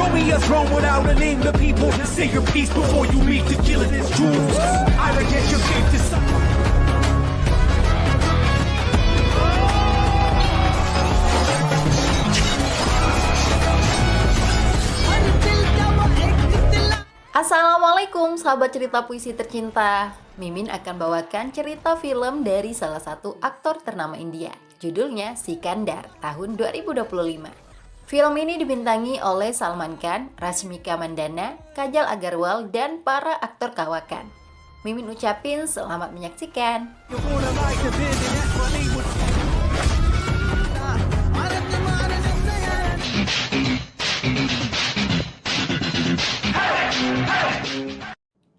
Show me a throne without a name. The people say your piece before you meet the killer that's jewels. I reject your faith to some. Assalamualaikum sahabat cerita puisi tercinta. Mimin akan bawakan cerita film dari salah satu aktor ternama India. Judulnya Sikandar tahun 2025. Film ini dibintangi oleh Salman Khan, Rashmika Mandanna, Kajal Agarwal, dan para aktor kawakan. Mimin ucapin selamat menyaksikan.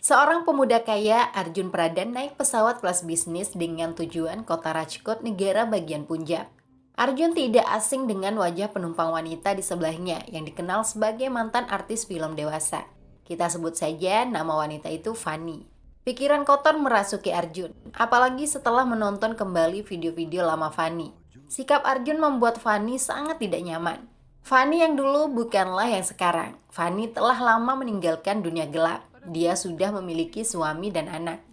Seorang pemuda kaya, Arjun Pradhan, naik pesawat kelas bisnis dengan tujuan kota Rajkot, negara bagian Punjab. Arjun tidak asing dengan wajah penumpang wanita di sebelahnya yang dikenal sebagai mantan artis film dewasa. Kita sebut saja nama wanita itu Fanny. Pikiran kotor merasuki Arjun, apalagi setelah menonton kembali video-video lama Fanny. Sikap Arjun membuat Fanny sangat tidak nyaman. Fanny yang dulu bukanlah yang sekarang. Fanny telah lama meninggalkan dunia gelap. Dia sudah memiliki suami dan anak.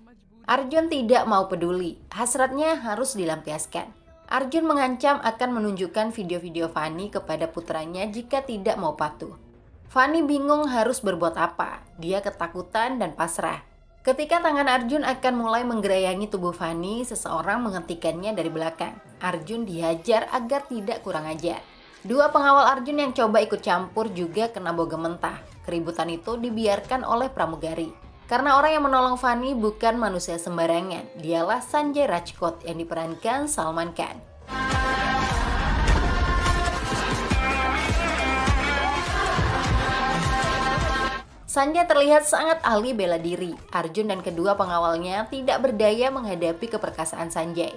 Arjun tidak mau peduli, hasratnya harus dilampiaskan. Arjun mengancam akan menunjukkan video-video Fanny kepada putranya jika tidak mau patuh. Fanny bingung harus berbuat apa, dia ketakutan dan pasrah. Ketika tangan Arjun akan mulai menggerayangi tubuh Fanny, seseorang menghentikannya dari belakang. Arjun dihajar agar tidak kurang ajar. Dua pengawal Arjun yang coba ikut campur juga kena bogem mentah. Keributan itu dibiarkan oleh pramugari. Karena orang yang menolong Fanny bukan manusia sembarangan. Dialah Sanjay Rajkot yang diperankan Salman Khan. Sanjay terlihat sangat ahli bela diri. Arjun dan kedua pengawalnya tidak berdaya menghadapi keperkasaan Sanjay.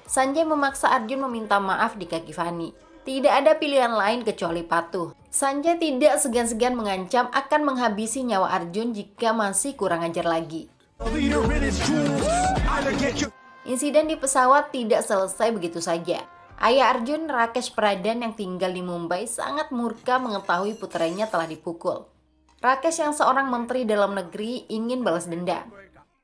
Sanjay memaksa Arjun meminta maaf di kaki Fanny. Tidak ada pilihan lain kecuali patuh. Sanjay tidak segan-segan mengancam akan menghabisi nyawa Arjun jika masih kurang ajar lagi. Insiden di pesawat tidak selesai begitu saja. Ayah Arjun, Rakesh Pradhan yang tinggal di Mumbai, sangat murka mengetahui putranya telah dipukul. Rakesh yang seorang menteri dalam negeri ingin balas dendam.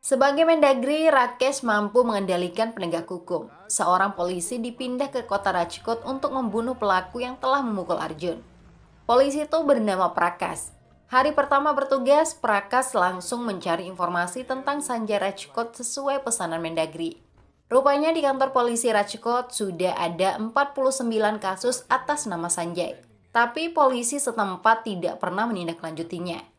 Sebagai Mendagri, Rakesh mampu mengendalikan penegak hukum. Seorang polisi dipindah ke kota Rajkot untuk membunuh pelaku yang telah memukul Arjun. Polisi itu bernama Prakash. Hari pertama bertugas, Prakash langsung mencari informasi tentang Sanjay Rajkot sesuai pesanan Mendagri. Rupanya di kantor polisi Rajkot sudah ada 49 kasus atas nama Sanjay. Tapi polisi setempat tidak pernah menindaklanjutinya.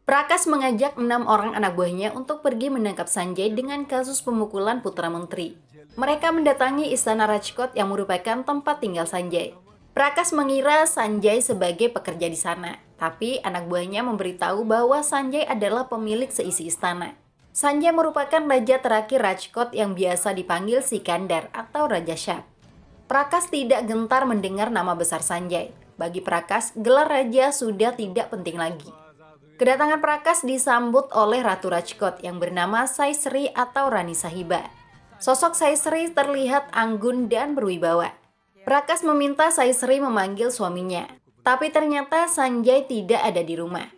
Prakash mengajak 6 orang anak buahnya untuk pergi menangkap Sanjay dengan kasus pemukulan putra menteri. Mereka mendatangi istana Rajkot yang merupakan tempat tinggal Sanjay. Prakash mengira Sanjay sebagai pekerja di sana, tapi anak buahnya memberitahu bahwa Sanjay adalah pemilik seisi istana. Sanjay merupakan raja terakhir Rajkot yang biasa dipanggil Sikandar atau Raja Shah. Prakash tidak gentar mendengar nama besar Sanjay. Bagi Prakash, gelar raja sudah tidak penting lagi. Kedatangan Prakash disambut oleh Ratu Rajkot yang bernama Saisri atau Rani Sahiba. Sosok Saisri terlihat anggun dan berwibawa. Prakash meminta Saisri memanggil suaminya, tapi ternyata Sanjay tidak ada di rumah.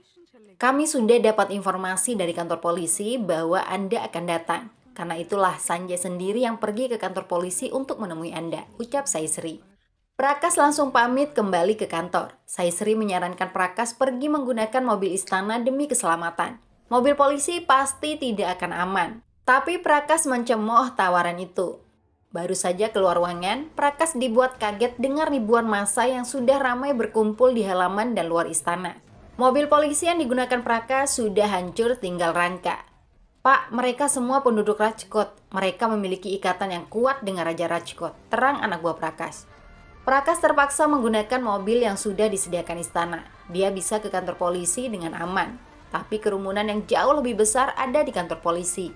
Kami sudah dapat informasi dari kantor polisi bahwa Anda akan datang. Karena itulah Sanjay sendiri yang pergi ke kantor polisi untuk menemui Anda, ucap Saisri. Prakash langsung pamit kembali ke kantor. Saisri menyarankan Prakash pergi menggunakan mobil istana demi keselamatan. Mobil polisi pasti tidak akan aman. Tapi Prakash mencemooh tawaran itu. Baru saja keluar ruangan, Prakash dibuat kaget dengan ribuan massa yang sudah ramai berkumpul di halaman dan luar istana. Mobil polisi yang digunakan Prakash sudah hancur tinggal rangka. Pak, mereka semua penduduk Rajkot. Mereka memiliki ikatan yang kuat dengan Raja Rajkot, terang anak buah Prakash. Prakash terpaksa menggunakan mobil yang sudah disediakan istana. Dia bisa ke kantor polisi dengan aman. Tapi kerumunan yang jauh lebih besar ada di kantor polisi.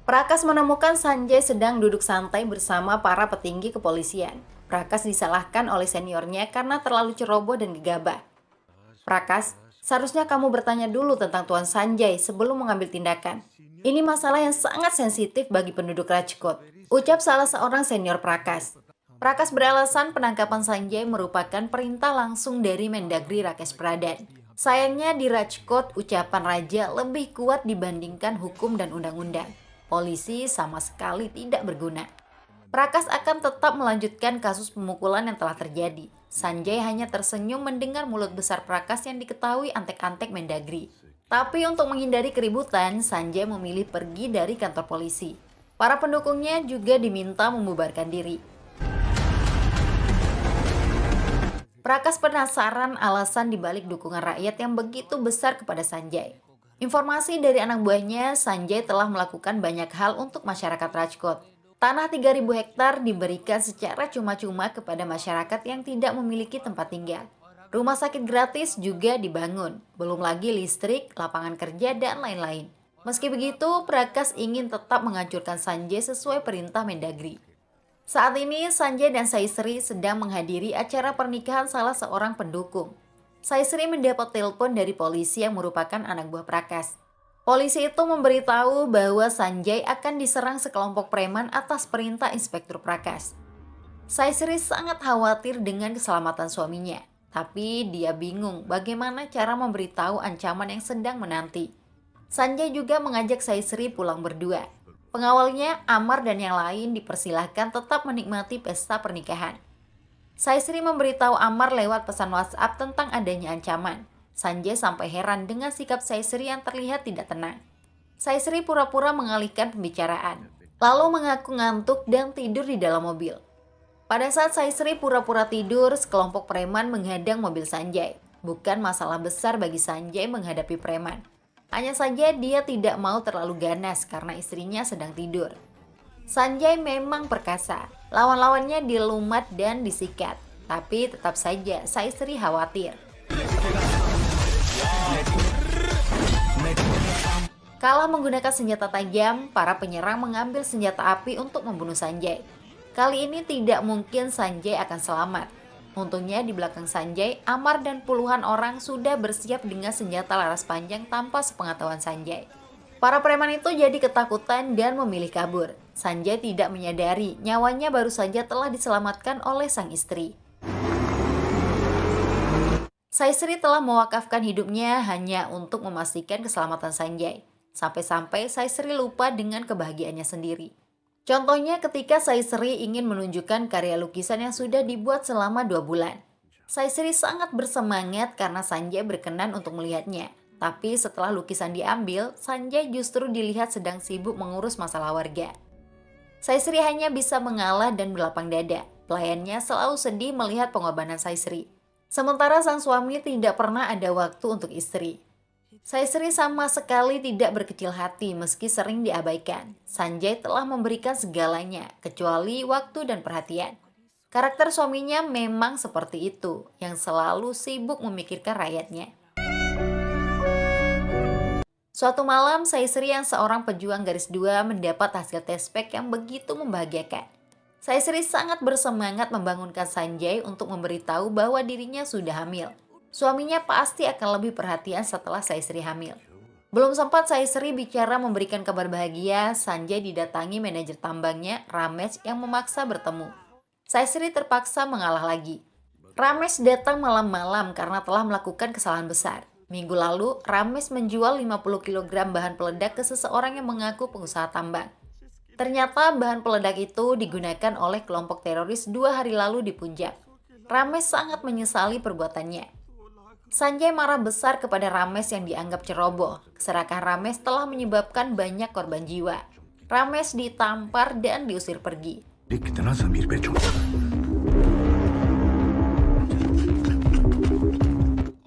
Prakash menemukan Sanjay sedang duduk santai bersama para petinggi kepolisian. Prakash disalahkan oleh seniornya karena terlalu ceroboh dan gegabah. Prakash, Seharusnya kamu bertanya dulu tentang Tuan Sanjay sebelum mengambil tindakan. Ini masalah yang sangat sensitif bagi penduduk Rajkot, ucap salah seorang senior Prakas. Prakas beralasan penangkapan Sanjay merupakan perintah langsung dari Mendagri Rakesh Pradhan. Sayangnya di Rajkot, ucapan raja lebih kuat dibandingkan hukum dan undang-undang. Polisi sama sekali tidak berguna. Prakas akan tetap melanjutkan kasus pemukulan yang telah terjadi. Sanjay hanya tersenyum mendengar mulut besar Prakas yang diketahui antek-antek Mendagri. Tapi untuk menghindari keributan, Sanjay memilih pergi dari kantor polisi. Para pendukungnya juga diminta membubarkan diri. Prakas penasaran alasan dibalik dukungan rakyat yang begitu besar kepada Sanjay. Informasi dari anak buahnya, Sanjay telah melakukan banyak hal untuk masyarakat Rajkot. Tanah 3.000 hektar diberikan secara cuma-cuma kepada masyarakat yang tidak memiliki tempat tinggal. Rumah sakit gratis juga dibangun, belum lagi listrik, lapangan kerja, dan lain-lain. Meski begitu, Prakas ingin tetap menghancurkan Sanjay sesuai perintah Mendagri. Saat ini, Sanjay dan Saisri sedang menghadiri acara pernikahan salah seorang pendukung. Saisri mendapat telepon dari polisi yang merupakan anak buah Prakas. Polisi itu memberitahu bahwa Sanjay akan diserang sekelompok preman atas perintah Inspektur Prakas. Saisri sangat khawatir dengan keselamatan suaminya, tapi dia bingung bagaimana cara memberitahu ancaman yang sedang menanti. Sanjay juga mengajak Saisri pulang berdua. Pengawalnya, Amar dan yang lain dipersilahkan tetap menikmati pesta pernikahan. Saisri memberitahu Amar lewat pesan WhatsApp tentang adanya ancaman. Sanjay sampai heran dengan sikap Saisri yang terlihat tidak tenang. Saisri pura-pura mengalihkan pembicaraan, lalu mengaku ngantuk dan tidur di dalam mobil. Pada saat Saisri pura-pura tidur, sekelompok preman menghadang mobil Sanjay. Bukan masalah besar bagi Sanjay menghadapi preman. Hanya saja dia tidak mau terlalu ganas karena istrinya sedang tidur. Sanjay memang perkasa, lawan-lawannya dilumat dan disikat. Tapi tetap saja Saisri khawatir. Kalah menggunakan senjata tajam, para penyerang mengambil senjata api untuk membunuh Sanjay. Kali ini tidak mungkin Sanjay akan selamat. Untungnya di belakang Sanjay, Amar dan puluhan orang sudah bersiap dengan senjata laras panjang tanpa sepengetahuan Sanjay. Para preman itu jadi ketakutan dan memilih kabur. Sanjay tidak menyadari nyawanya baru saja telah diselamatkan oleh sang istri. Saisri telah mewakafkan hidupnya hanya untuk memastikan keselamatan Sanjay. Sampai-sampai Saisri lupa dengan kebahagiaannya sendiri. Contohnya ketika Saisri ingin menunjukkan karya lukisan yang sudah dibuat selama 2 bulan. Saisri sangat bersemangat karena Sanjay berkenan untuk melihatnya. Tapi setelah lukisan diambil, Sanjay justru dilihat sedang sibuk mengurus masalah warga. Saisri hanya bisa mengalah dan berlapang dada. Pelayannya selalu sedih melihat pengorbanan Saisri. Sementara sang suami tidak pernah ada waktu untuk istri. Saisri sama sekali tidak berkecil hati meski sering diabaikan. Sanjay telah memberikan segalanya, kecuali waktu dan perhatian. Karakter suaminya memang seperti itu, yang selalu sibuk memikirkan rakyatnya. Suatu malam, Saisri yang seorang pejuang garis 2 mendapat hasil tes pack yang begitu membahagiakan. Saisri sangat bersemangat membangunkan Sanjay untuk memberitahu bahwa dirinya sudah hamil. Suaminya pasti akan lebih perhatian setelah Saisri hamil. Belum sempat Saisri bicara memberikan kabar bahagia, Sanjay didatangi manajer tambangnya, Ramesh, yang memaksa bertemu. Saisri terpaksa mengalah lagi. Ramesh datang malam-malam karena telah melakukan kesalahan besar. Minggu lalu, Ramesh menjual 50 kg bahan peledak ke seseorang yang mengaku pengusaha tambang. Ternyata bahan peledak itu digunakan oleh kelompok teroris 2 hari lalu di Punjab. Ramesh sangat menyesali perbuatannya. Sanjay marah besar kepada Ramesh yang dianggap ceroboh. Keserakahan Ramesh telah menyebabkan banyak korban jiwa. Ramesh ditampar dan diusir pergi.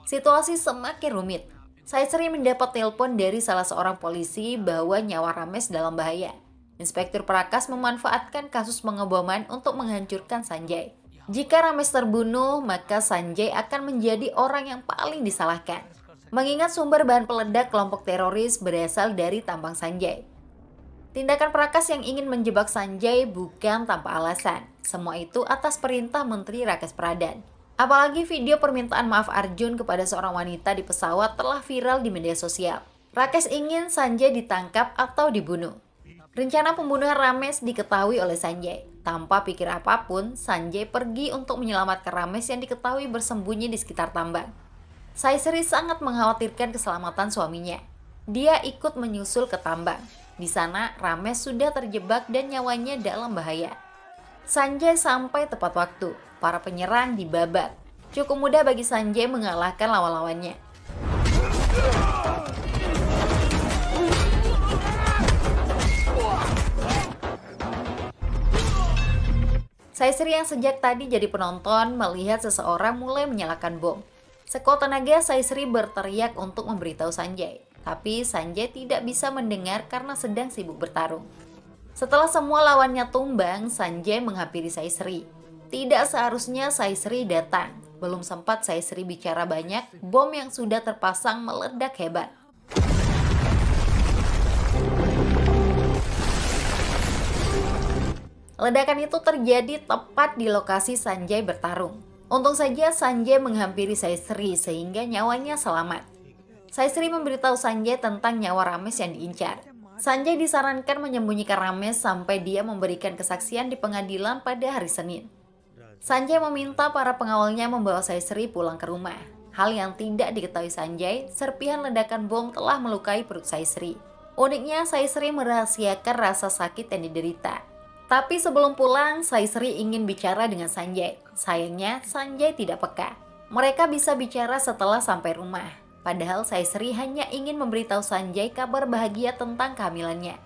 Situasi semakin rumit. Saisri mendapat telepon dari salah seorang polisi bahwa nyawa Ramesh dalam bahaya. Inspektur Prakas memanfaatkan kasus pengeboman untuk menghancurkan Sanjay. Jika Ramesh terbunuh, maka Sanjay akan menjadi orang yang paling disalahkan. Mengingat sumber bahan peledak kelompok teroris berasal dari tambang Sanjay. Tindakan Prakas yang ingin menjebak Sanjay bukan tanpa alasan. Semua itu atas perintah Menteri Rakesh Pradhan. Apalagi video permintaan maaf Arjun kepada seorang wanita di pesawat telah viral di media sosial. Rakesh ingin Sanjay ditangkap atau dibunuh. Rencana pembunuhan Ramesh diketahui oleh Sanjay. Tanpa pikir apapun, Sanjay pergi untuk menyelamatkan Ramesh yang diketahui bersembunyi di sekitar tambang. Saisri sangat mengkhawatirkan keselamatan suaminya. Dia ikut menyusul ke tambang. Di sana, Ramesh sudah terjebak dan nyawanya dalam bahaya. Sanjay sampai tepat waktu. Para penyerang dibabat. Cukup mudah bagi Sanjay mengalahkan lawan-lawannya. Saisri yang sejak tadi jadi penonton melihat seseorang mulai menyalakan bom. Sekuat tenaga Saisri berteriak untuk memberitahu Sanjay. Tapi Sanjay tidak bisa mendengar karena sedang sibuk bertarung. Setelah semua lawannya tumbang, Sanjay menghampiri Saisri. Tidak seharusnya Saisri datang. Belum sempat Saisri bicara banyak, bom yang sudah terpasang meledak hebat. Ledakan itu terjadi tepat di lokasi Sanjay bertarung. Untung saja Sanjay menghampiri Saisri sehingga nyawanya selamat. Saisri memberitahu Sanjay tentang nyawa Ramesh yang diincar. Sanjay disarankan menyembunyikan Ramesh sampai dia memberikan kesaksian di pengadilan pada hari Senin. Sanjay meminta para pengawalnya membawa Saisri pulang ke rumah. Hal yang tidak diketahui Sanjay, serpihan ledakan bom telah melukai perut Saisri. Uniknya, Saisri merahasiakan rasa sakit yang diderita. Tapi sebelum pulang, Saisri ingin bicara dengan Sanjay. Sayangnya, Sanjay tidak peka. Mereka bisa bicara setelah sampai rumah. Padahal Saisri hanya ingin memberitahu Sanjay kabar bahagia tentang kehamilannya.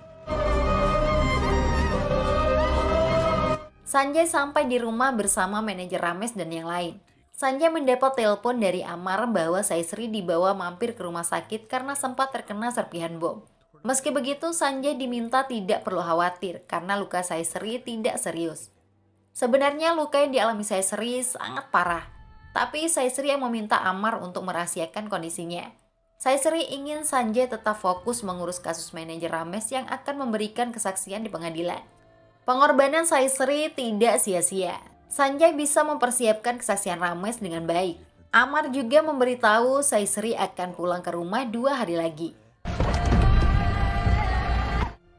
Sanjay sampai di rumah bersama manajer Ramesh dan yang lain. Sanjay mendapat telepon dari Amar bahwa Saisri dibawa mampir ke rumah sakit karena sempat terkena serpihan bom. Meski begitu, Sanjay diminta tidak perlu khawatir karena luka Saisri tidak serius. Sebenarnya luka yang dialami Saisri sangat parah, tapi Saisri yang meminta Amar untuk merahasiakan kondisinya. Saisri ingin Sanjay tetap fokus mengurus kasus manajer Ramesh yang akan memberikan kesaksian di pengadilan. Pengorbanan Saisri tidak sia-sia. Sanjay bisa mempersiapkan kesaksian Ramesh dengan baik. Amar juga memberitahu Saisri akan pulang ke rumah 2 hari lagi.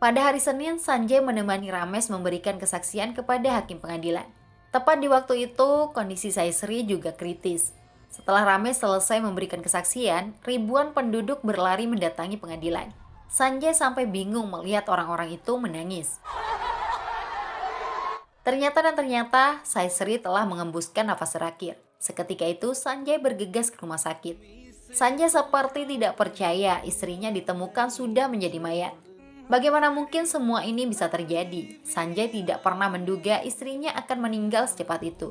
Pada hari Senin, Sanjay menemani Ramesh memberikan kesaksian kepada hakim pengadilan. Tepat di waktu itu, kondisi Saisri juga kritis. Setelah Ramesh selesai memberikan kesaksian, ribuan penduduk berlari mendatangi pengadilan. Sanjay sampai bingung melihat orang-orang itu menangis. Ternyata, Saisri telah mengembuskan nafas terakhir. Seketika itu, Sanjay bergegas ke rumah sakit. Sanjay seperti tidak percaya istrinya ditemukan sudah menjadi mayat. Bagaimana mungkin semua ini bisa terjadi? Sanjay tidak pernah menduga istrinya akan meninggal secepat itu.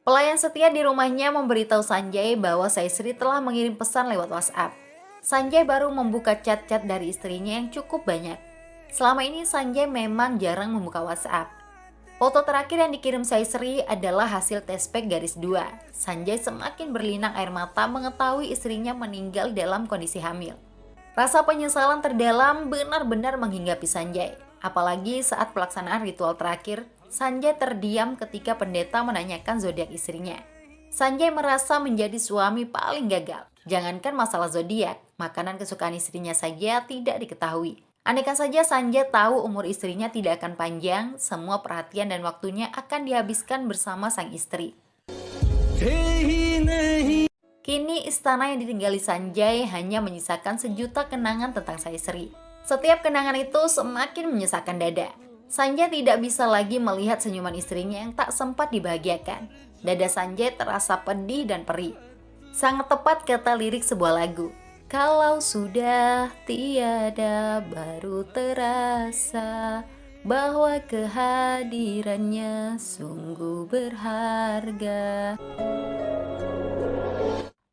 Pelayan setia di rumahnya memberitahu Sanjay bahwa Saisri telah mengirim pesan lewat WhatsApp. Sanjay baru membuka chat-chat dari istrinya yang cukup banyak. Selama ini Sanjay memang jarang membuka WhatsApp. Foto terakhir yang dikirim Saisri adalah hasil tes pack garis 2. Sanjay semakin berlinang air mata mengetahui istrinya meninggal dalam kondisi hamil. Rasa penyesalan terdalam benar-benar menghinggapi Sanjay. Apalagi saat pelaksanaan ritual terakhir, Sanjay terdiam ketika pendeta menanyakan zodiak istrinya. Sanjay merasa menjadi suami paling gagal. Jangankan masalah zodiak, makanan kesukaan istrinya saja tidak diketahui. Andaikan saja Sanjay tahu umur istrinya tidak akan panjang, semua perhatian dan waktunya akan dihabiskan bersama sang istri. Kini istana yang ditinggali Sanjay hanya menyisakan sejuta kenangan tentang Saisri. Setiap kenangan itu semakin menyesakan dada. Sanjay tidak bisa lagi melihat senyuman istrinya yang tak sempat dibahagiakan. Dada Sanjay terasa pedih dan perih. Sangat tepat kata lirik sebuah lagu. Kalau sudah tiada baru terasa bahwa kehadirannya sungguh berharga.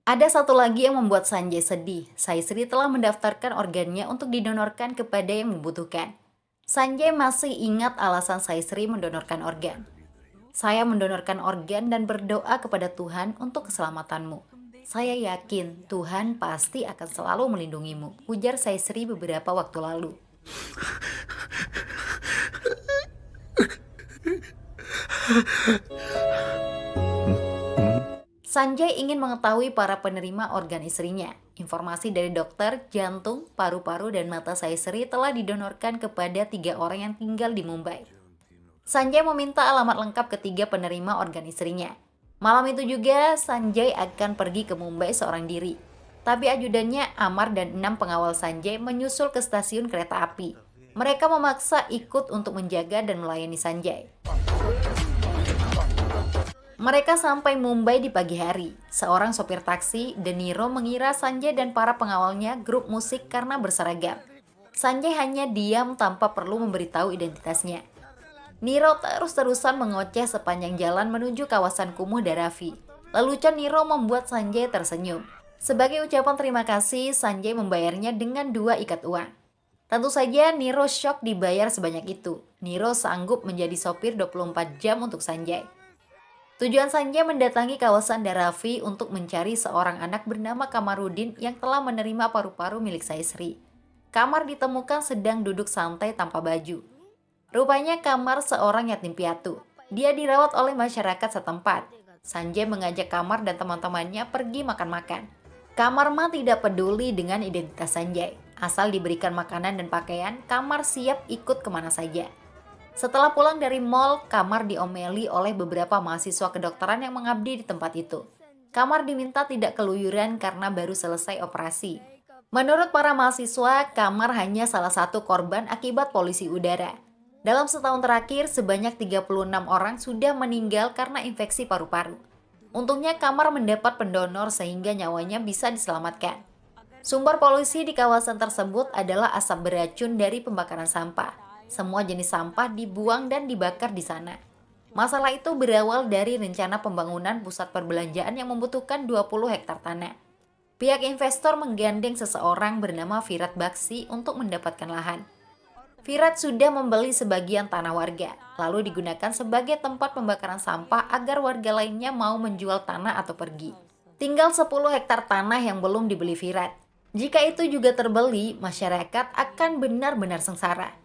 Ada satu lagi yang membuat Sanjay sedih. Saisri telah mendaftarkan organnya untuk didonorkan kepada yang membutuhkan. Sanjay masih ingat alasan Saisri mendonorkan organ. Saya mendonorkan organ dan berdoa kepada Tuhan untuk keselamatanmu. Saya yakin Tuhan pasti akan selalu melindungimu, ujar Saisri beberapa waktu lalu. Sanjay ingin mengetahui para penerima organ istrinya. Informasi dari dokter, jantung, paru-paru, dan mata Saisri telah didonorkan kepada 3 orang yang tinggal di Mumbai. Sanjay meminta alamat lengkap ketiga penerima organ istrinya. Malam itu juga, Sanjay akan pergi ke Mumbai seorang diri. Tapi ajudannya Amar dan 6 pengawal Sanjay menyusul ke stasiun kereta api. Mereka memaksa ikut untuk menjaga dan melayani Sanjay. Mereka sampai Mumbai di pagi hari. Seorang sopir taksi, De Niro, mengira Sanjay dan para pengawalnya grup musik karena berseragam. Sanjay hanya diam tanpa perlu memberitahu identitasnya. Niro terus-terusan mengoceh sepanjang jalan menuju kawasan kumuh Dharavi. Lelucon Niro membuat Sanjay tersenyum. Sebagai ucapan terima kasih, Sanjay membayarnya dengan 2 ikat uang. Tentu saja Niro syok dibayar sebanyak itu. Niro sanggup menjadi sopir 24 jam untuk Sanjay. Tujuan Sanjay mendatangi kawasan Dharavi untuk mencari seorang anak bernama Kamarudin yang telah menerima paru-paru milik Saisri. Kamar ditemukan sedang duduk santai tanpa baju. Rupanya Kamar seorang yatim piatu. Dia dirawat oleh masyarakat setempat. Sanjay mengajak Kamar dan teman-temannya pergi makan-makan. Kamar mah tidak peduli dengan identitas Sanjay. Asal diberikan makanan dan pakaian, Kamar siap ikut kemana saja. Setelah pulang dari mall, Kamar diomeli oleh beberapa mahasiswa kedokteran yang mengabdi di tempat itu. Kamar diminta tidak keluyuran karena baru selesai operasi. Menurut para mahasiswa, Kamar hanya salah satu korban akibat polusi udara. Dalam setahun terakhir, sebanyak 36 orang sudah meninggal karena infeksi paru-paru. Untungnya Kamar mendapat pendonor sehingga nyawanya bisa diselamatkan. Sumber polusi di kawasan tersebut adalah asap beracun dari pembakaran sampah. Semua jenis sampah dibuang dan dibakar di sana. Masalah itu berawal dari rencana pembangunan pusat perbelanjaan yang membutuhkan 20 hektar tanah. Pihak investor menggandeng seseorang bernama Virat Bakshi untuk mendapatkan lahan. Virat sudah membeli sebagian tanah warga, lalu digunakan sebagai tempat pembakaran sampah agar warga lainnya mau menjual tanah atau pergi. Tinggal 10 hektar tanah yang belum dibeli Virat. Jika itu juga terbeli, masyarakat akan benar-benar sengsara.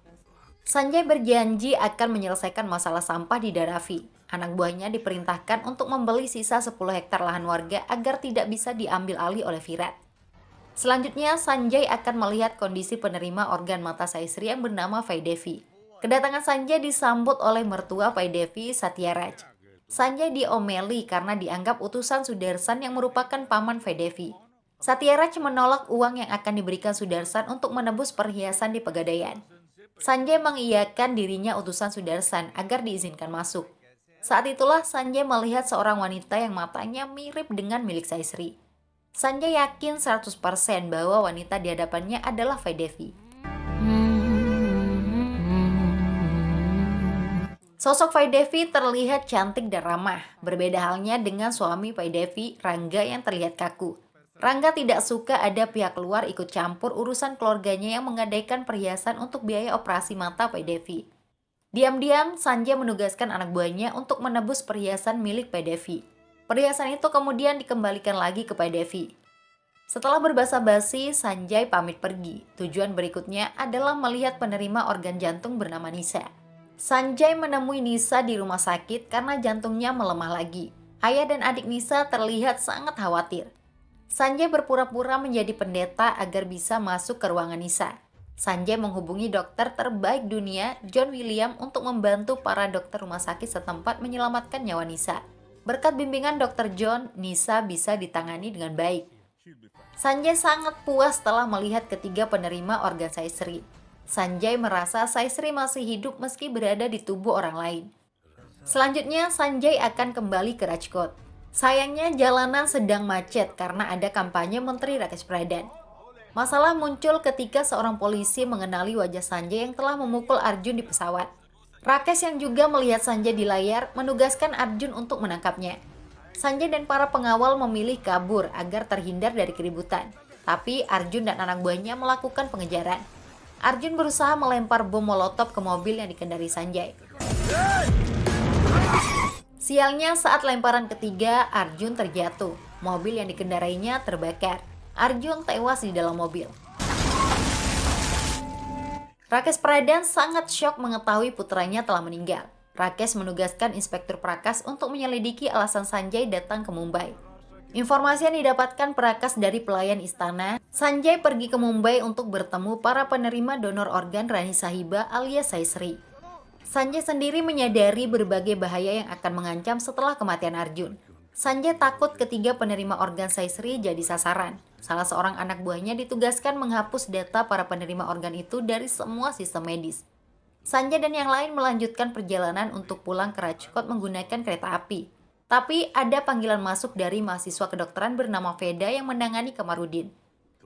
Sanjay berjanji akan menyelesaikan masalah sampah di Dharavi. Anak buahnya diperintahkan untuk membeli sisa 10 hektar lahan warga agar tidak bisa diambil alih oleh Virat. Selanjutnya, Sanjay akan melihat kondisi penerima organ mata Saisri yang bernama Vaidevi. Kedatangan Sanjay disambut oleh mertua Vaidevi, Satyaraj. Sanjay diomeli karena dianggap utusan Sudarsan yang merupakan paman Vaidevi. Satyaraj menolak uang yang akan diberikan Sudarsan untuk menebus perhiasan di Pegadaian. Sanjay mengiyakan dirinya utusan Sudarsan agar diizinkan masuk. Saat itulah Sanjay melihat seorang wanita yang matanya mirip dengan milik Saisri. Sanjay yakin 100% bahwa wanita di hadapannya adalah Vaidevi. Sosok Vaidevi terlihat cantik dan ramah. Berbeda halnya dengan suami Vaidevi, Rangga, yang terlihat kaku. Rangga tidak suka ada pihak luar ikut campur urusan keluarganya yang menggadaikan perhiasan untuk biaya operasi mata Vaidevi. Diam-diam, Sanjay menugaskan anak buahnya untuk menebus perhiasan milik Vaidevi. Perhiasan itu kemudian dikembalikan lagi ke Vaidevi. Setelah berbasa-basi, Sanjay pamit pergi. Tujuan berikutnya adalah melihat penerima organ jantung bernama Nisa. Sanjay menemui Nisa di rumah sakit karena jantungnya melemah lagi. Ayah dan adik Nisa terlihat sangat khawatir. Sanjay berpura-pura menjadi pendeta agar bisa masuk ke ruangan Nisa. Sanjay menghubungi dokter terbaik dunia, John William, untuk membantu para dokter rumah sakit setempat menyelamatkan nyawa Nisa. Berkat bimbingan Dr. John, Nisa bisa ditangani dengan baik. Sanjay sangat puas setelah melihat ketiga penerima organ Saisri. Sanjay merasa Saisri masih hidup meski berada di tubuh orang lain. Selanjutnya, Sanjay akan kembali ke Rajkot. Sayangnya jalanan sedang macet karena ada kampanye Menteri Rakesh Pradhan. Masalah muncul ketika seorang polisi mengenali wajah Sanjay yang telah memukul Arjun di pesawat. Rakesh yang juga melihat Sanjay di layar menugaskan Arjun untuk menangkapnya. Sanjay dan para pengawal memilih kabur agar terhindar dari keributan. Tapi Arjun dan anak buahnya melakukan pengejaran. Arjun berusaha melempar bom molotov ke mobil yang dikendari Sanjay. Sialnya saat lemparan ketiga, Arjun terjatuh. Mobil yang dikendarainya terbakar. Arjun tewas di dalam mobil. Rakesh Pradhan sangat syok mengetahui putranya telah meninggal. Rakesh menugaskan Inspektur Prakash untuk menyelidiki alasan Sanjay datang ke Mumbai. Informasi yang didapatkan Prakash dari pelayan istana, Sanjay pergi ke Mumbai untuk bertemu para penerima donor organ Rani Sahiba alias Saisri. Sanjay sendiri menyadari berbagai bahaya yang akan mengancam setelah kematian Arjun. Sanjay takut ketiga penerima organ Saisri jadi sasaran. Salah seorang anak buahnya ditugaskan menghapus data para penerima organ itu dari semua sistem medis. Sanjay dan yang lain melanjutkan perjalanan untuk pulang ke Rajkot menggunakan kereta api. Tapi ada panggilan masuk dari mahasiswa kedokteran bernama Veda yang menangani Kamarudin.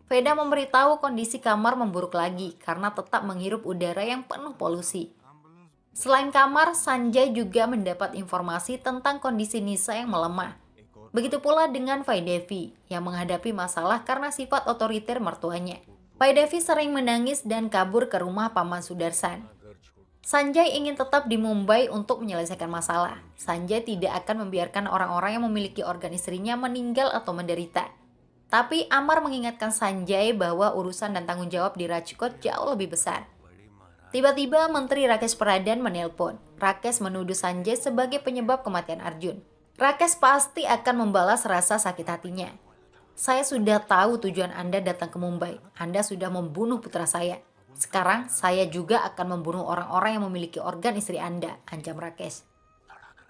Veda memberitahu kondisi Kamar memburuk lagi karena tetap menghirup udara yang penuh polusi. Selain Kamar, Sanjay juga mendapat informasi tentang kondisi Nisa yang melemah. Begitu pula dengan Vaidevi yang menghadapi masalah karena sifat otoriter mertuanya. Vaidevi sering menangis dan kabur ke rumah Paman Sudarsan. Sanjay ingin tetap di Mumbai untuk menyelesaikan masalah. Sanjay tidak akan membiarkan orang-orang yang memiliki organ istrinya meninggal atau menderita. Tapi Amar mengingatkan Sanjay bahwa urusan dan tanggung jawab di Rajkot jauh lebih besar. Tiba-tiba Menteri Rakesh Pradhan menelpon. Rakesh menuduh Sanjay sebagai penyebab kematian Arjun. Rakesh pasti akan membalas rasa sakit hatinya. Saya sudah tahu tujuan Anda datang ke Mumbai. Anda sudah membunuh putra saya. Sekarang saya juga akan membunuh orang-orang yang memiliki organ istri Anda, ancam Rakesh.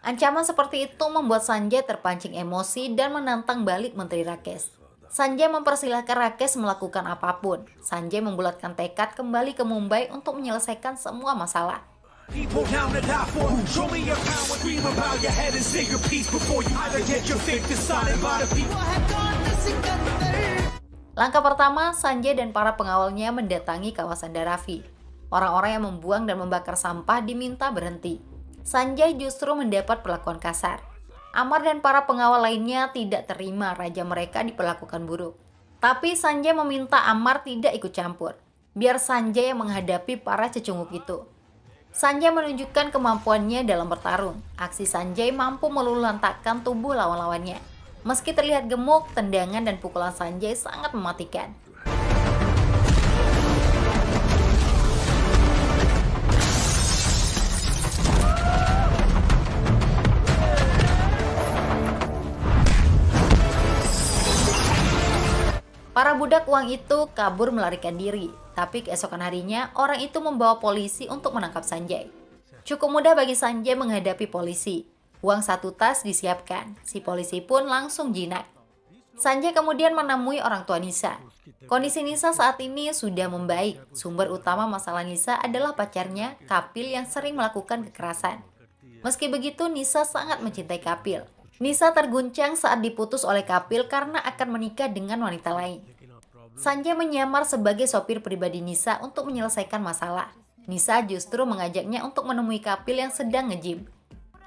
Ancaman seperti itu membuat Sanjay terpancing emosi dan menantang balik Menteri Rakesh. Sanjay mempersilahkan Rakesh melakukan apapun. Sanjay membulatkan tekad kembali ke Mumbai untuk menyelesaikan semua masalah. People down to die for. Show me your power, dream about your head and say your piece before you either get your fate decided by the people. Langkah pertama, Sanjay dan para pengawalnya mendatangi kawasan Dharavi. Orang-orang yang membuang dan membakar sampah diminta berhenti. Sanjay justru mendapat perlakuan kasar. Amar dan para pengawal lainnya tidak terima raja mereka diperlakukan buruk. Tapi Sanjay meminta Amar tidak ikut campur. Biar Sanjay yang menghadapi para cecunguk itu. Sanjay menunjukkan kemampuannya dalam bertarung. Aksi Sanjay mampu meluluhlantakkan tubuh lawan-lawannya. Meski terlihat gemuk, tendangan dan pukulan Sanjay sangat mematikan. Para budak uang itu kabur melarikan diri, tapi keesokan harinya orang itu membawa polisi untuk menangkap Sanjay. Cukup mudah bagi Sanjay menghadapi polisi. Uang satu tas disiapkan, si polisi pun langsung jinak. Sanjay kemudian menemui orang tua Nisa. Kondisi Nisa saat ini sudah membaik. Sumber utama masalah Nisa adalah pacarnya, Kapil, yang sering melakukan kekerasan. Meski begitu, Nisa sangat mencintai Kapil. Nisa terguncang saat diputus oleh Kapil karena akan menikah dengan wanita lain. Sanjay menyamar sebagai sopir pribadi Nisa untuk menyelesaikan masalah. Nisa justru mengajaknya untuk menemui Kapil yang sedang nge-gym.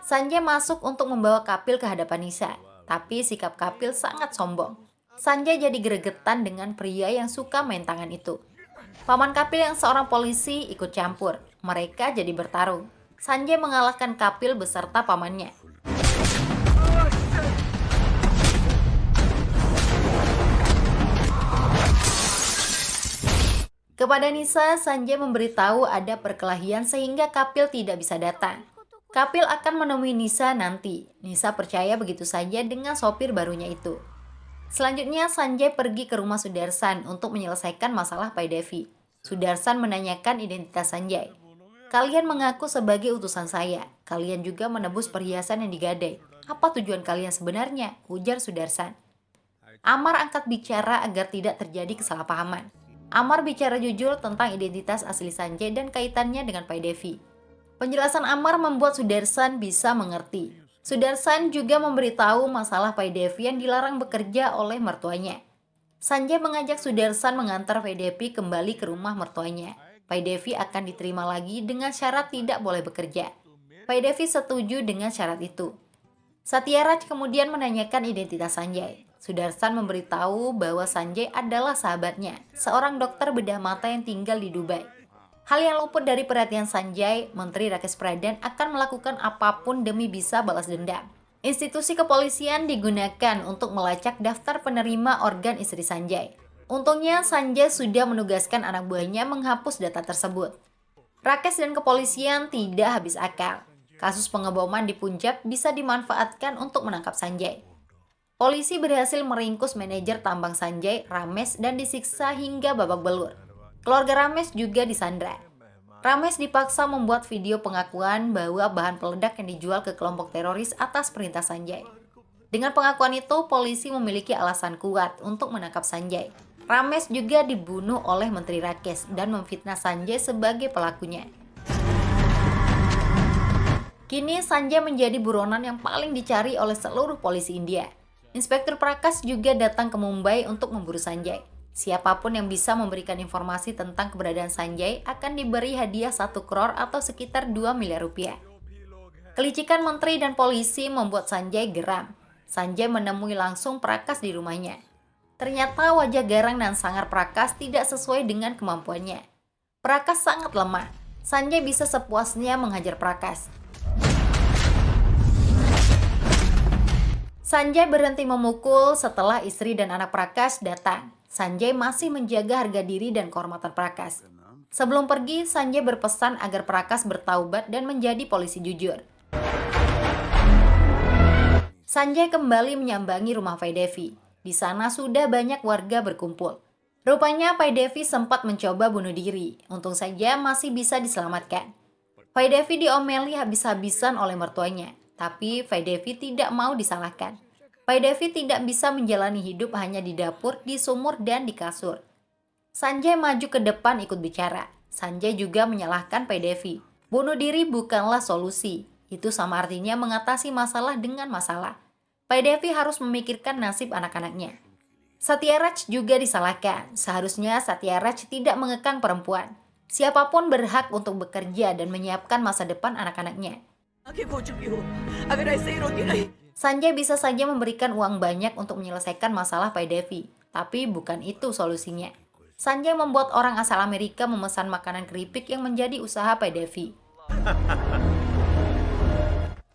Sanjay masuk untuk membawa Kapil ke hadapan Nisa, tapi sikap Kapil sangat sombong. Sanjay jadi gregetan dengan pria yang suka main tangan itu. Paman Kapil yang seorang polisi ikut campur. Mereka jadi bertarung. Sanjay mengalahkan Kapil beserta pamannya. Kepada Nisa, Sanjay memberitahu ada perkelahian sehingga Kapil tidak bisa datang. Kapil akan menemui Nisa nanti. Nisa percaya begitu saja dengan sopir barunya itu. Selanjutnya, Sanjay pergi ke rumah Sudarsan untuk menyelesaikan masalah Vaidevi. Sudarsan menanyakan identitas Sanjay. Kalian mengaku sebagai utusan saya. Kalian juga menebus perhiasan yang digadai. Apa tujuan kalian sebenarnya? Ujar Sudarsan. Amar angkat bicara agar tidak terjadi kesalahpahaman. Amar bicara jujur tentang identitas asli Sanjay dan kaitannya dengan Vaidevi. Penjelasan Amar membuat Sudarsan bisa mengerti. Sudarsan juga memberitahu masalah Vaidevi yang dilarang bekerja oleh mertuanya. Sanjay mengajak Sudarsan mengantar Vaidevi kembali ke rumah mertuanya. Vaidevi akan diterima lagi dengan syarat tidak boleh bekerja. Vaidevi setuju dengan syarat itu. Satyaraj kemudian menanyakan identitas Sanjay. Sudarsan memberitahu bahwa Sanjay adalah sahabatnya, seorang dokter bedah mata yang tinggal di Dubai. Hal yang luput dari perhatian Sanjay, Menteri Rakesh Pradhan akan melakukan apapun demi bisa balas dendam. Institusi kepolisian digunakan untuk melacak daftar penerima organ istri Sanjay. Untungnya Sanjay sudah menugaskan anak buahnya menghapus data tersebut. Rakesh dan kepolisian tidak habis akal. Kasus pengeboman di Punjab bisa dimanfaatkan untuk menangkap Sanjay. Polisi berhasil meringkus manajer tambang Sanjay, Ramesh, dan disiksa hingga babak belur. Keluarga Ramesh juga disandra. Ramesh dipaksa membuat video pengakuan bahwa bahan peledak yang dijual ke kelompok teroris atas perintah Sanjay. Dengan pengakuan itu, polisi memiliki alasan kuat untuk menangkap Sanjay. Ramesh juga dibunuh oleh Menteri Rakesh dan memfitnah Sanjay sebagai pelakunya. Kini Sanjay menjadi buronan yang paling dicari oleh seluruh polisi India. Inspektur Prakash juga datang ke Mumbai untuk memburu Sanjay. Siapapun yang bisa memberikan informasi tentang keberadaan Sanjay akan diberi hadiah 1 crore atau sekitar 2 miliar rupiah. Kelicikan menteri dan polisi membuat Sanjay geram. Sanjay menemui langsung Prakash di rumahnya. Ternyata wajah garang dan sangar Prakash tidak sesuai dengan kemampuannya. Prakash sangat lemah. Sanjay bisa sepuasnya menghajar Prakash. Sanjay berhenti memukul setelah istri dan anak Prakash datang. Sanjay masih menjaga harga diri dan kehormatan Prakash. Sebelum pergi, Sanjay berpesan agar Prakash bertaubat dan menjadi polisi jujur. Sanjay kembali menyambangi rumah Pai Devi. Di sana sudah banyak warga berkumpul. Rupanya Pai Devi sempat mencoba bunuh diri. Untung saja masih bisa diselamatkan. Pai Devi diomeli habis-habisan oleh mertuanya. Tapi Pai Devi tidak mau disalahkan. Pai Devi tidak bisa menjalani hidup hanya di dapur, di sumur, dan di kasur. Sanjay maju ke depan ikut bicara. Sanjay juga menyalahkan Pai Devi. Bunuh diri bukanlah solusi. Itu sama artinya mengatasi masalah dengan masalah. Pai Devi harus memikirkan nasib anak-anaknya. Satyaraj juga disalahkan. Seharusnya Satyaraj tidak mengekang perempuan. Siapapun berhak untuk bekerja dan menyiapkan masa depan anak-anaknya. Sanjay bisa saja memberikan uang banyak untuk menyelesaikan masalah Pai Devi, tapi bukan itu solusinya. Sanjay membuat orang asal Amerika memesan makanan keripik yang menjadi usaha Pai Devi.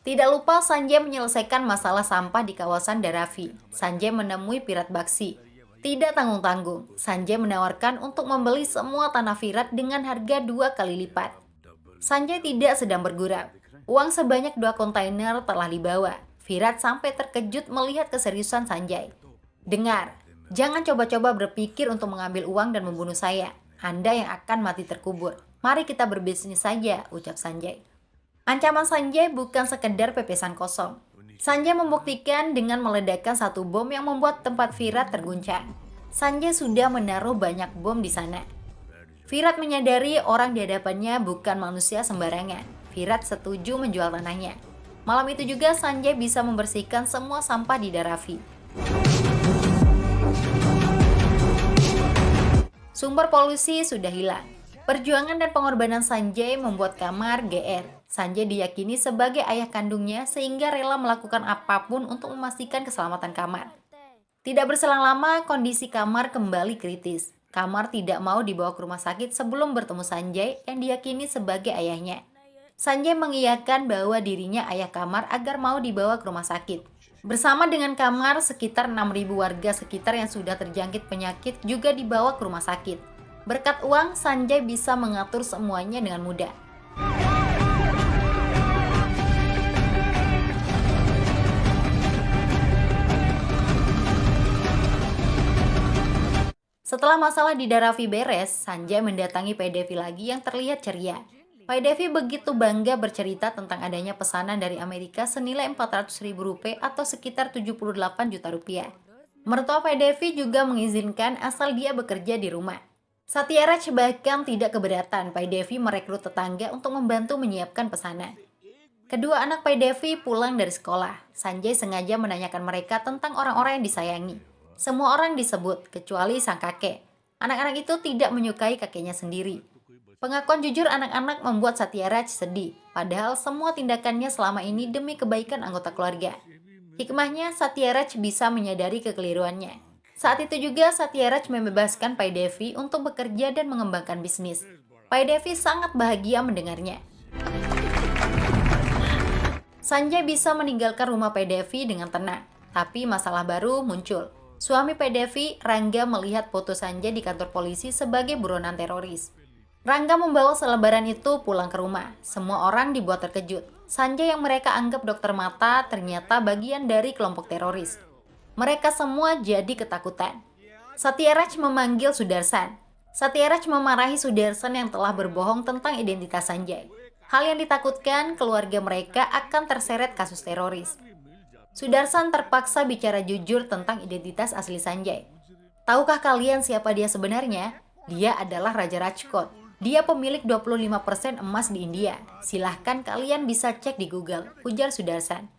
Tidak lupa Sanjay menyelesaikan masalah sampah di kawasan Dharavi. Sanjay menemui Virat Bakshi. Tidak tanggung-tanggung, Sanjay menawarkan untuk membeli semua tanah Virat dengan harga 2 kali lipat. Sanjay tidak sedang bergurau. Uang sebanyak 2 kontainer telah dibawa. Virat sampai terkejut melihat keseriusan Sanjay. Dengar, jangan coba-coba berpikir untuk mengambil uang dan membunuh saya. Anda yang akan mati terkubur. Mari kita berbisnis saja, ucap Sanjay. Ancaman Sanjay bukan sekedar pepesan kosong. Sanjay membuktikan dengan meledakkan 1 bom yang membuat tempat Virat terguncang. Sanjay sudah menaruh banyak bom di sana. Virat menyadari orang di hadapannya bukan manusia sembarangan. Virat setuju menjual tanahnya. Malam itu juga Sanjay bisa membersihkan semua sampah di Dharavi. Sumber polusi sudah hilang. Perjuangan dan pengorbanan Sanjay membuat Kamar GR. Sanjay diyakini sebagai ayah kandungnya sehingga rela melakukan apapun untuk memastikan keselamatan Kamar. Tidak berselang lama, kondisi Kamar kembali kritis. Kamar tidak mau dibawa ke rumah sakit sebelum bertemu Sanjay yang diyakini sebagai ayahnya. Sanjay mengiyakan bahwa dirinya ayah Kamar agar mau dibawa ke rumah sakit. Bersama dengan Kamar, sekitar 6.000 warga sekitar yang sudah terjangkit penyakit juga dibawa ke rumah sakit. Berkat uang, Sanjay bisa mengatur semuanya dengan mudah. Setelah masalah di Dharavi beres, Sanjay mendatangi Pai Devi lagi yang terlihat ceria. Pai Devi begitu bangga bercerita tentang adanya pesanan dari Amerika senilai 400.000 rupiah atau sekitar 78 juta rupiah. Mertua Pai Devi juga mengizinkan asal dia bekerja di rumah. Satyaraj bahkan tidak keberatan Pai Devi merekrut tetangga untuk membantu menyiapkan pesanan. Kedua anak Pai Devi pulang dari sekolah. Sanjay sengaja menanyakan mereka tentang orang-orang yang disayangi. Semua orang disebut, kecuali sang kakek. Anak-anak itu tidak menyukai kakeknya sendiri. Pengakuan jujur anak-anak membuat Satyaraj sedih, padahal semua tindakannya selama ini demi kebaikan anggota keluarga. Hikmahnya, Satyaraj bisa menyadari kekeliruannya. Saat itu juga Satyaraj membebaskan Pai Devi untuk bekerja dan mengembangkan bisnis. Pai Devi sangat bahagia mendengarnya. Sanjay bisa meninggalkan rumah Pai Devi dengan tenang, tapi masalah baru muncul. Suami Pai Devi, Rangga, melihat foto Sanjay di kantor polisi sebagai buronan teroris. Rangga membawa selebaran itu pulang ke rumah. Semua orang dibuat terkejut. Sanjay yang mereka anggap dokter mata ternyata bagian dari kelompok teroris. Mereka semua jadi ketakutan. Satyaraj memanggil Sudarsan. Satyaraj memarahi Sudarsan yang telah berbohong tentang identitas Sanjay. Hal yang ditakutkan keluarga mereka akan terseret kasus teroris. Sudarsan terpaksa bicara jujur tentang identitas asli Sanjay. Tahukah kalian siapa dia sebenarnya? Dia adalah Raja Rajkot. Dia pemilik 25% emas di India. Silahkan kalian bisa cek di Google, ujar Sudarsan.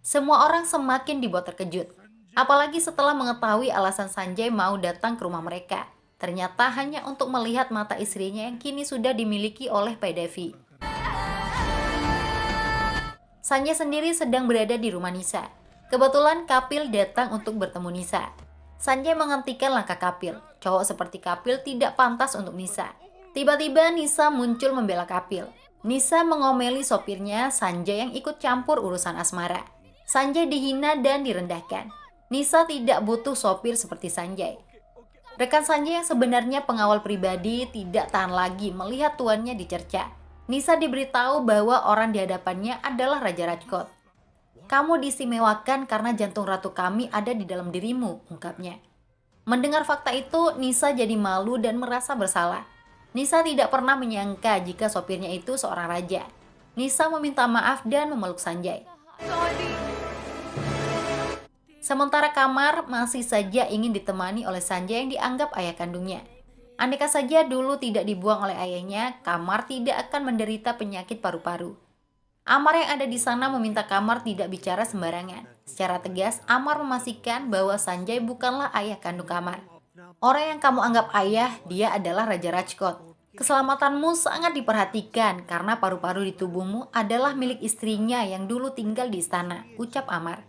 Semua orang semakin dibuat terkejut. Apalagi setelah mengetahui alasan Sanjay mau datang ke rumah mereka. Ternyata hanya untuk melihat mata istrinya yang kini sudah dimiliki oleh Pak Devi. Sanjay sendiri sedang berada di rumah Nisa. Kebetulan Kapil datang untuk bertemu Nisa. Sanjay menghentikan langkah Kapil. Cowok seperti Kapil tidak pantas untuk Nisa. Tiba-tiba Nisa muncul membela Kapil. Nisa mengomeli sopirnya Sanjay yang ikut campur urusan asmara. Sanjay dihina dan direndahkan. Nisa tidak butuh sopir seperti Sanjay. Rekan Sanjay yang sebenarnya pengawal pribadi tidak tahan lagi melihat tuannya dicerca. Nisa diberitahu bahwa orang di hadapannya adalah Raja Rajkot. Kamu diistimewakan karena jantung ratu kami ada di dalam dirimu, ungkapnya. Mendengar fakta itu, Nisa jadi malu dan merasa bersalah. Nisa tidak pernah menyangka jika sopirnya itu seorang raja. Nisa meminta maaf dan memeluk Sanjay. Sementara Kamar masih saja ingin ditemani oleh Sanjay yang dianggap ayah kandungnya. Andai saja dulu tidak dibuang oleh ayahnya, Kamar tidak akan menderita penyakit paru-paru. Amar yang ada di sana meminta Kamar tidak bicara sembarangan. Secara tegas, Amar memastikan bahwa Sanjay bukanlah ayah kandung Kamar. Orang yang kamu anggap ayah, dia adalah Raja Rajkot. Keselamatanmu sangat diperhatikan karena paru-paru di tubuhmu adalah milik istrinya yang dulu tinggal di istana, ucap Amar.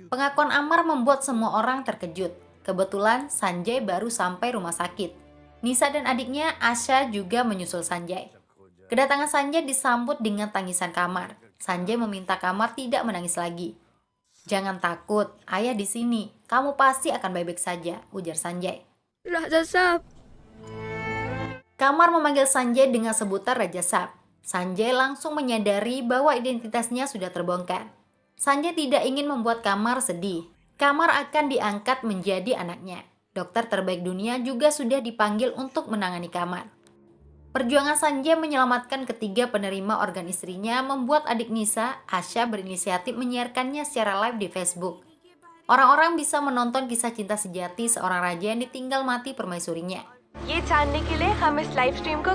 Pengakuan Amar membuat semua orang terkejut. Kebetulan Sanjay baru sampai rumah sakit. Nisa dan adiknya Asha juga menyusul Sanjay. Kedatangan Sanjay disambut dengan tangisan Kamar. Sanjay meminta Kamar tidak menangis lagi. Jangan takut, ayah di sini. Kamu pasti akan baik-baik saja, ujar Sanjay. Raja Sab. Kamar memanggil Sanjay dengan sebutan Raja Sab. Sanjay langsung menyadari bahwa identitasnya sudah terbongkar. Sanjay tidak ingin membuat Kamar sedih. Kamar akan diangkat menjadi anaknya. Dokter terbaik dunia juga sudah dipanggil untuk menangani Kamar. Perjuangan Sanjay menyelamatkan ketiga penerima organ istrinya membuat adik Nisa, Asha, berinisiatif menyiarkannya secara live di Facebook. Orang-orang bisa menonton kisah cinta sejati seorang raja yang ditinggal mati permaisurinya. ये जानने के लिए हम इस live stream को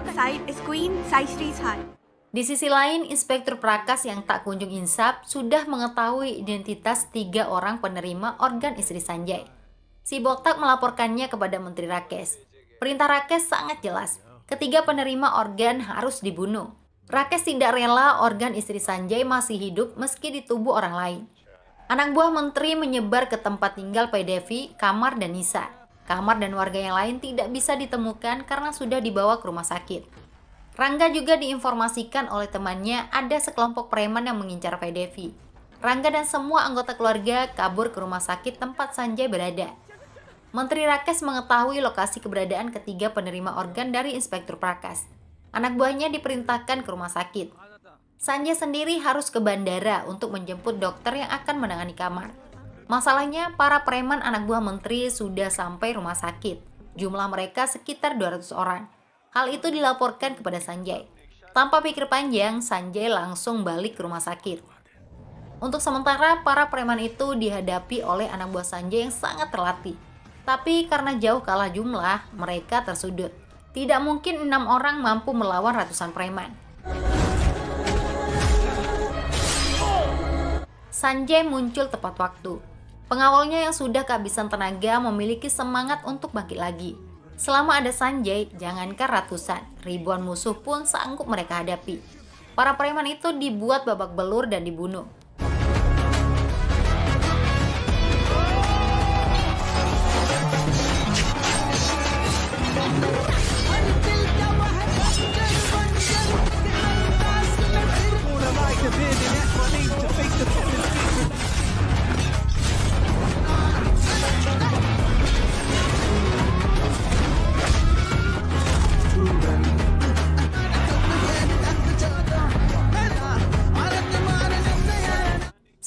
Queen Saisri's Heart. Di sisi lain, Inspektur Prakas yang tak kunjung insaf sudah mengetahui identitas 3 orang penerima organ istri Sanjay. Si botak melaporkannya kepada Menteri Rakesh. Perintah Rakesh sangat jelas. Ketiga penerima organ harus dibunuh. Rakesh tidak rela organ istri Sanjay masih hidup meski di tubuh orang lain. Anak buah menteri menyebar ke tempat tinggal Pak Devi, Kamar, dan Nisa. Kamar dan warga yang lain tidak bisa ditemukan karena sudah dibawa ke rumah sakit. Rangga juga diinformasikan oleh temannya ada sekelompok preman yang mengincar Pak Devi. Rangga dan semua anggota keluarga kabur ke rumah sakit tempat Sanjay berada. Menteri Rakesh mengetahui lokasi keberadaan ketiga penerima organ dari Inspektur Prakas. Anak buahnya diperintahkan ke rumah sakit. Sanjay sendiri harus ke bandara untuk menjemput dokter yang akan menangani Kamar. Masalahnya, para preman anak buah menteri sudah sampai rumah sakit. Jumlah mereka sekitar 200 orang. Hal itu dilaporkan kepada Sanjay. Tanpa pikir panjang, Sanjay langsung balik ke rumah sakit. Untuk sementara, para preman itu dihadapi oleh anak buah Sanjay yang sangat terlatih. Tapi karena jauh kalah jumlah, mereka tersudut. Tidak mungkin 6 orang mampu melawan ratusan preman. Sanjay muncul tepat waktu. Pengawalnya yang sudah kehabisan tenaga memiliki semangat untuk bangkit lagi. Selama ada Sanjay, jangankan ratusan, ribuan musuh pun sanggup mereka hadapi. Para preman itu dibuat babak belur dan dibunuh.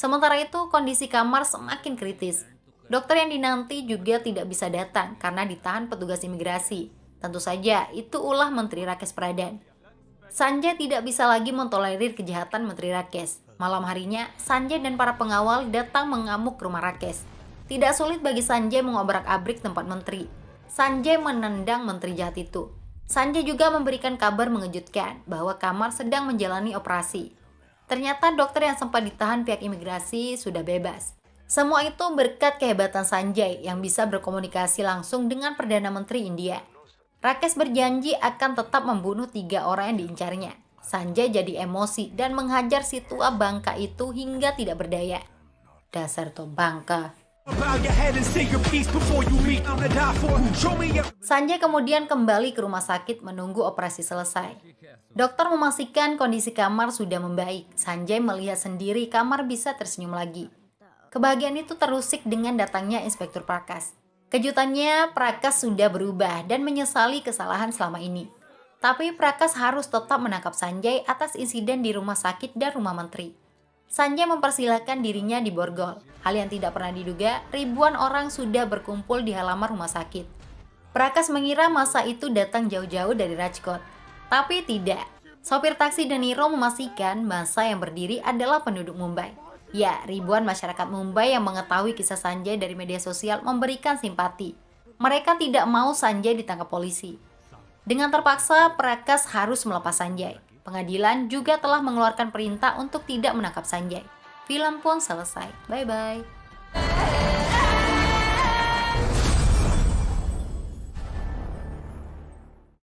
Sementara itu, kondisi kamar semakin kritis. Dokter yang dinanti juga tidak bisa datang karena ditahan petugas imigrasi. Tentu saja, itu ulah Menteri Rakesh Pradhan. Sanjay tidak bisa lagi mentolerir kejahatan Menteri Rakesh. Malam harinya, Sanjay dan para pengawal datang mengamuk ke rumah Rakesh. Tidak sulit bagi Sanjay mengobrak-abrik tempat menteri. Sanjay menendang menteri jahat itu. Sanjay juga memberikan kabar mengejutkan bahwa kamar sedang menjalani operasi. Ternyata dokter yang sempat ditahan pihak imigrasi sudah bebas. Semua itu berkat kehebatan Sanjay yang bisa berkomunikasi langsung dengan Perdana Menteri India. Rakesh berjanji akan tetap membunuh 3 orang yang diincarnya. Sanjay jadi emosi dan menghajar si tua bangka itu hingga tidak berdaya. Dasar tua bangka. Bow your head and say your piece before you meet I'm the die for. Show me your Sanjay kemudian kembali ke rumah sakit menunggu operasi selesai. Dokter memastikan kondisi kamar sudah membaik. Sanjay melihat sendiri kamar bisa tersenyum lagi. Kebahagiaan itu terusik dengan datangnya Inspektur Prakash. Kejutannya, Prakash sudah berubah dan menyesali kesalahan selama ini. Tapi Prakash harus tetap menangkap Sanjay atas insiden di rumah sakit dan rumah menteri. Sanjay mempersilahkan dirinya di borgol. Hal yang tidak pernah diduga, ribuan orang sudah berkumpul di halaman rumah sakit. Prakash mengira masa itu datang jauh-jauh dari Rajkot. Tapi tidak. Sopir taksi De Niro memastikan masa yang berdiri adalah penduduk Mumbai. Ya, ribuan masyarakat Mumbai yang mengetahui kisah Sanjay dari media sosial memberikan simpati. Mereka tidak mau Sanjay ditangkap polisi. Dengan terpaksa, Prakash harus melepas Sanjay. Pengadilan juga telah mengeluarkan perintah untuk tidak menangkap Sanjay. Film pun selesai. Bye-bye.